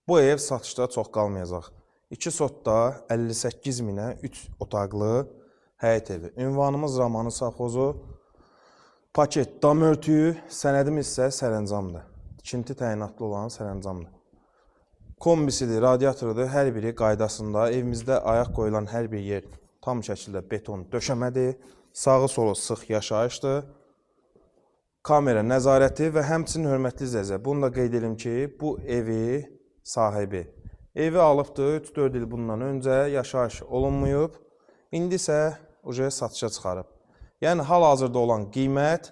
Bu ev satışda çox qalmayacaq. 2 sotda 58 minə 3 otaqlı həyət evi. Ünvanımız Ramanı Savxozu. Paket dam örtüyü, sənədimiz isə sərəncamdır. Tikinti təyinatlı olan sərəncamdır. Kombisidir, radiatorudur, hər biri qaydasında. Evimizdə ayaq qoyulan hər bir yer tam şəkildə beton döşəmədir. Sağı solu sıx yaşayışdır. Kamera nəzarəti və həmçinin hörmətli izləyicilər. Bunu da qeyd edim ki, bu evi sahibi evi alıbdır, 3-4 il bundan öncə yaşayış olunmayıb. İndi isə satışa çıxarıb. Yəni, hal-hazırda olan qiymət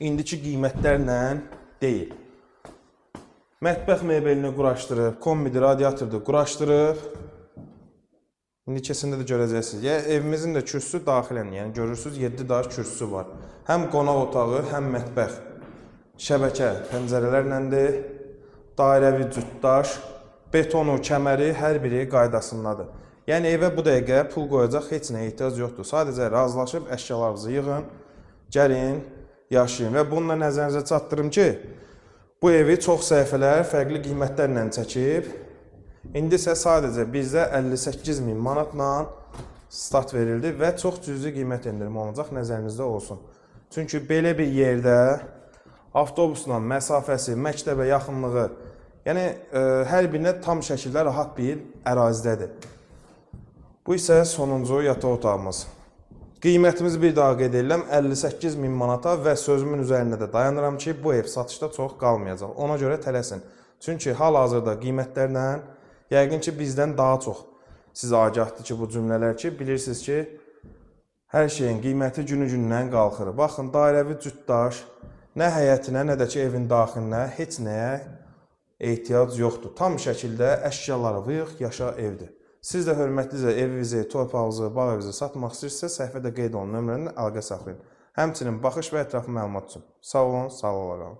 indiki qiymətlərlə deyil. Mətbəx mebelini quraşdırıb, kombidir, radiatordur quraşdırıb. İndi keçində də görəcəksiniz. Evimizin də kürsüsü daxilən, yəni görürsünüz 7 dar kürsüsü var. Həm qonaq otağı, həm mətbəx. Şəbəkə pəncərələrləndir, dairəvi cütdaş, betonu, kəməri hər biri qaydasındadır. Yəni evə bu dəqiqə pul qoyacaq heç nəyə ehtiyac yoxdur. Sadəcə razılaşıb əşyalarınızı yığın, gəlin, yaşayın. Və bununla nəzərinizə çatdırım ki, bu evi çox səhifələr fərqli qiymətlərlə çəkib. İndi isə sadəcə bizdə 58 min manatla start verildi və çox cüzi qiymət endirimi olacaq, nəzərinizdə olsun. Çünki belə bir yerdə avtobusla məsafəsi, məktəbə yaxınlığı, yəni hər birinə tam şəkildə rahat bir ərazidədir. Bu isə sonuncu yataq otağımız. Qiymətimiz bir daha qeyd edirəm 58 min manata və sözümün üzərində də dayanıram ki, bu ev satışda çox qalmayacaq. Ona görə tələsin. Çünki hal-hazırda qiymətlərlə yəqin ki, bizdən daha çox sizə agahdır ki, bu cümlələr ki, bilirsiniz ki, hər şeyin qiyməti günü-gündən qalxır. Baxın, dairəvi cütdaş, nə həyətinə, nə də ki, evin daxilinə heç nəyə ehtiyac yoxdur. Tam şəkildə əşyaları vıyıq, yaşa evdir. Siz də hörmətlicə evinizi, torpağınızı, bağ evinizi satmaq istəyirsə, səhifədə qeyd olunan nömrəni əlaqə saxlayın. Həmçinin baxış və ətraflı məlumat üçün. Sağ olun, sağ olun.